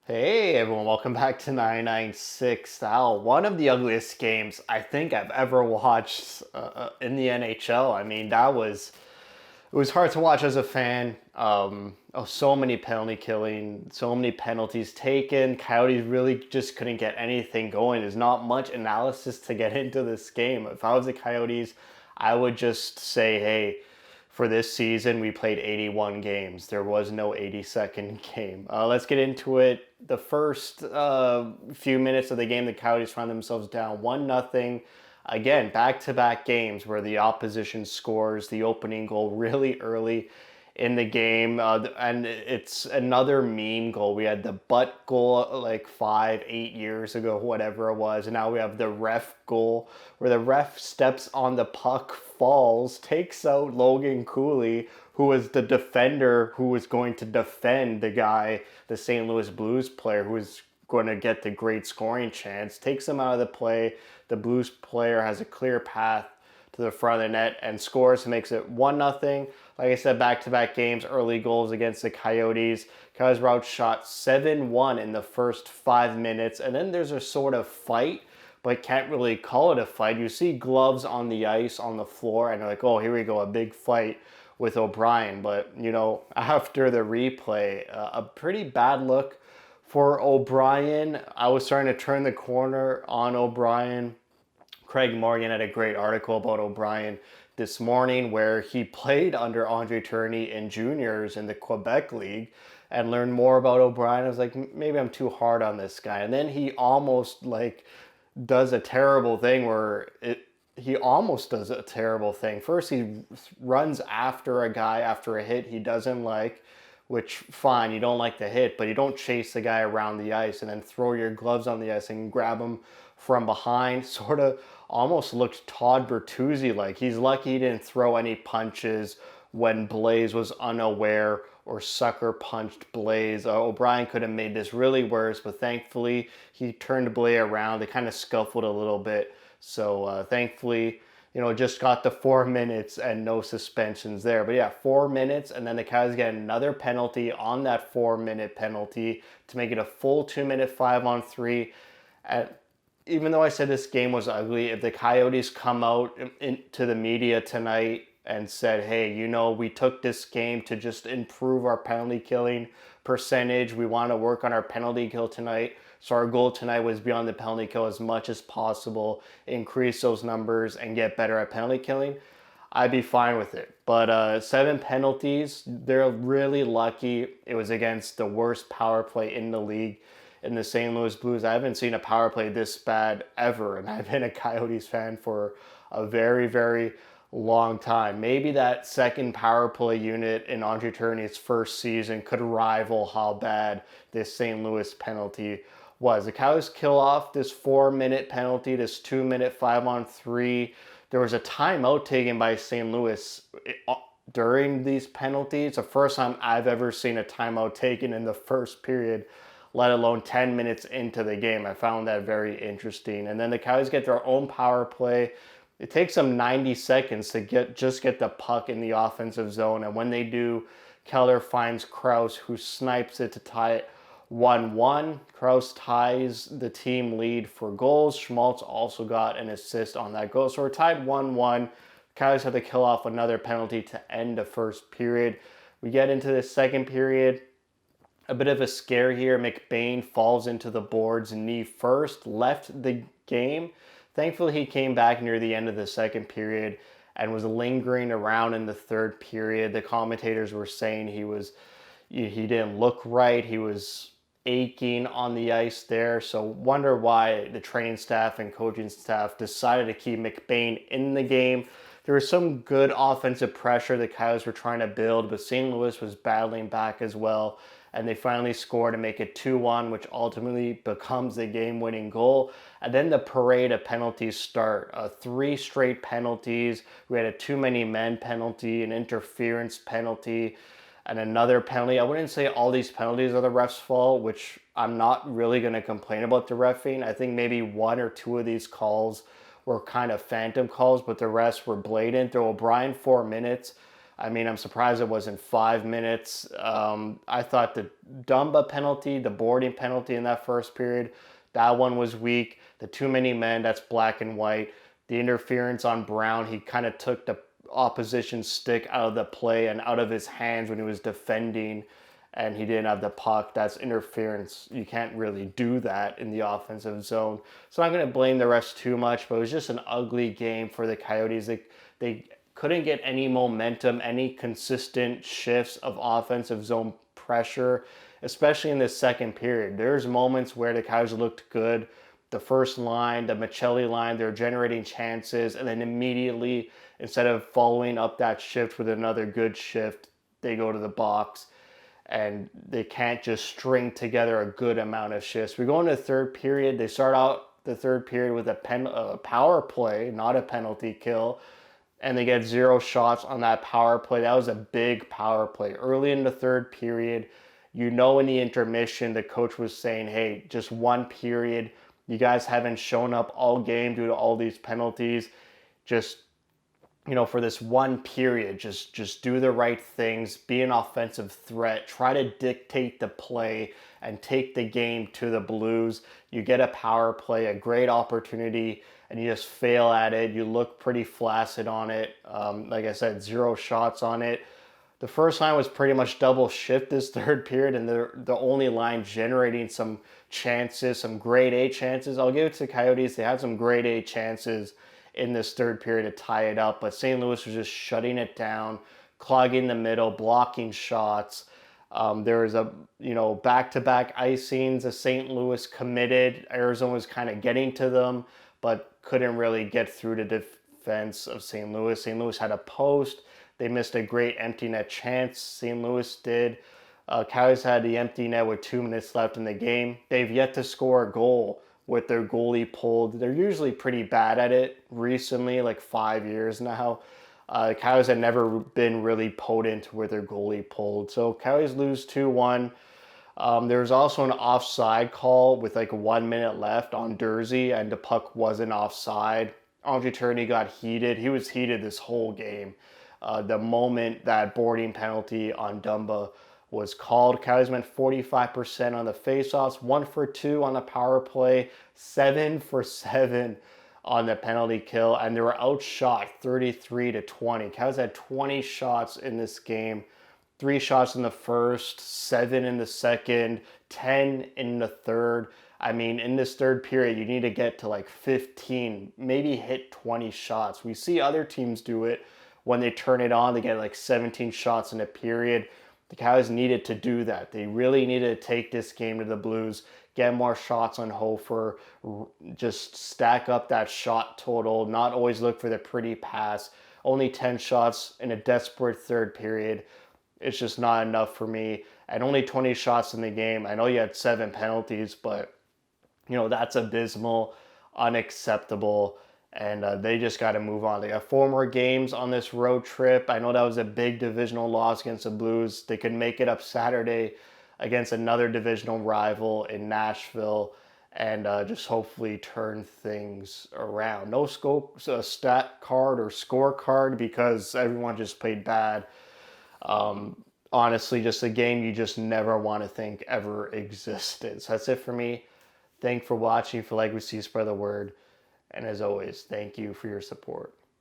Hey everyone, welcome back to 996 Howl. One of the ugliest games I think I've ever watched in the NHL. I mean, it was hard to watch as a fan. So many penalty killing, so many penalties taken. Coyotes really just couldn't get anything going. There's not much analysis to get into this game. If I was the Coyotes, I would just say, hey, for this season, we played 81 games. There was no 82nd game. Let's get into it. The first few minutes of the game, the Coyotes found themselves down 1-0. Again, back-to-back games where the opposition scores the opening goal really early in the game, and it's another meme goal. We had the butt goal like 5, 8 years ago, whatever it was, and now we have the ref goal where the ref steps on the puck, falls, takes out Logan Cooley, who was the defender who was going to defend the guy, the St. Louis Blues player who was going to get the great scoring chance, takes him out of the play. The Blues player has a clear path to the front of the net and scores, makes it 1-0. Like I said, back-to-back games, early goals against the Coyotes. Coyotes were outshot 7-1 in the first 5 minutes, and then there's a sort of fight, but can't really call it a fight. You see gloves on the ice, on the floor, and they're like, oh, here we go, a big fight with O'Brien. But, after the replay, a pretty bad look for O'Brien. I was starting to turn the corner on O'Brien. Craig Morgan had a great article about O'Brien this morning where he played under Andre Tourigny in juniors in the Quebec League and learned more about O'Brien. I was like, maybe I'm too hard on this guy. And then he almost does a terrible thing where he almost does a terrible thing. First, he runs after a guy after a hit he doesn't like, which, fine, you don't like the hit, but you don't chase the guy around the ice and then throw your gloves on the ice and grab him from behind. Sort of almost looked Todd Bertuzzi like. He's lucky he didn't throw any punches when Blaze was unaware or sucker punched Blaze. O'Brien could have made this really worse, but thankfully he turned Blaze around. They kind of scuffled a little bit. So thankfully, just got the 4 minutes and no suspensions there. But yeah, 4 minutes, and then the Coyotes get another penalty on that 4 minute penalty to make it a full 2 minute 5-on-3. And even though I said this game was ugly, if the Coyotes come out into the media tonight and said, hey, we took this game to just improve our penalty killing percentage. We want to work on our penalty kill tonight. So our goal tonight was be on the penalty kill as much as possible, increase those numbers, and get better at penalty killing. I'd be fine with it. But 7 penalties, they're really lucky. It was against the worst power play in the league in the St. Louis Blues. I haven't seen a power play this bad ever, and I've been a Coyotes fan for a very, very long time. Maybe that second power play unit in Andre Tourigny's first season could rival how bad this St. Louis penalty was. The Coyotes kill off this 4 minute penalty, this 2 minute 5-on-3. There was a timeout taken by St. Louis during these penalties. The first time I've ever seen a timeout taken in the first period, let alone 10 minutes into the game. I found that very interesting. And then the Coyotes get their own power play. It takes them 90 seconds to get the puck in the offensive zone. And when they do, Keller finds Krause, who snipes it to tie it 1-1. Krause ties the team lead for goals. Schmaltz also got an assist on that goal. So we're tied 1-1. Coyotes have to kill off another penalty to end the first period. We get into the second period. A bit of a scare here. McBain falls into the boards knee first, left the game. Thankfully, he came back near the end of the second period and was lingering around in the third period. The commentators were saying he didn't look right. He was aching on the ice there. So wonder why the training staff and coaching staff decided to keep McBain in the game. There was some good offensive pressure the Coyotes were trying to build, but St. Louis was battling back as well. And they finally scored to make it 2-1, which ultimately becomes the game-winning goal. And then the parade of penalties start. 3 straight penalties. We had a too many men penalty, an interference penalty, and another penalty. I wouldn't say all these penalties are the ref's fault, which I'm not really going to complain about the reffing. I think maybe 1 or 2 of these calls were kind of phantom calls, but the rest were blatant. The O'Brien 4 minutes I mean, I'm surprised it wasn't 5 minutes. I thought the Dumba penalty, the boarding penalty in that first period, that one was weak. The too many men, that's black and white. The interference on Brown, he kind of took the opposition stick out of the play and out of his hands when he was defending and he didn't have the puck. That's interference. You can't really do that in the offensive zone. So I'm not going to blame the refs too much, but it was just an ugly game for the Coyotes. They couldn't get any momentum, any consistent shifts of offensive zone pressure, especially in the second period. There's moments where the Coyotes looked good. The first line, the Michelli line, they're generating chances, and then immediately, instead of following up that shift with another good shift, they go to the box and they can't just string together a good amount of shifts. We go into the third period. They start out the third period with a power play, not a penalty kill, and they get 0 shots on that power play. That was a big power play. Early in the third period, in the intermission, the coach was saying, hey, just one period. You guys haven't shown up all game due to all these penalties. Just for this one period, just do the right things, be an offensive threat, try to dictate the play and take the game to the Blues. You get a power play, a great opportunity, and you just fail at it. You look pretty flaccid on it. Like I said, 0 shots on it. The first line was pretty much double shift this third period, and they're the only line generating some chances, some grade A chances. I'll give it to the Coyotes. They had some grade A chances in this third period to tie it up, but St. Louis was just shutting it down, clogging the middle, blocking shots. There was back-to-back icings. The St. Louis committed. Arizona was kind of getting to them, but couldn't really get through the defense of St. Louis. St. Louis had a post. They missed a great empty net chance. St. Louis did. Coyotes had the empty net with 2 minutes left in the game. They've yet to score a goal with their goalie pulled. They're usually pretty bad at it recently, like 5 years now. Coyotes had never been really potent with their goalie pulled. So Coyotes lose 2-1. There was also an offside call with like 1 minute left on Dursey, and the puck wasn't offside. Andre Tourigny got heated. He was heated this whole game. The moment that boarding penalty on Dumba was called, Coyotes went 45% on the faceoffs, 1 for 2 on the power play, 7 for 7 on the penalty kill, and they were outshot 33-20. Coyotes had 20 shots in this game, 3 shots in the first, 7 in the second, 10 in the third. I mean, in this third period, you need to get to like 15, maybe hit 20 shots. We see other teams do it. When they turn it on, they get like 17 shots in a period. The Coyotes needed to do that. They really needed to take this game to the Blues, get more shots on Hofer, just stack up that shot total, not always look for the pretty pass. Only 10 shots in a desperate third period. It's just not enough for me. And only 20 shots in the game. I know you had 7 penalties, but that's abysmal, unacceptable. And they just got to move on. They got 4 more games on this road trip. I know that was a big divisional loss against the Blues. They could make it up Saturday against another divisional rival in Nashville and just hopefully turn things around. No stat card or score card because everyone just played bad. Honestly, just a game you just never want to think ever existed. So that's it for me. Thanks for watching. For like, we see, spread the word. And as always, thank you for your support.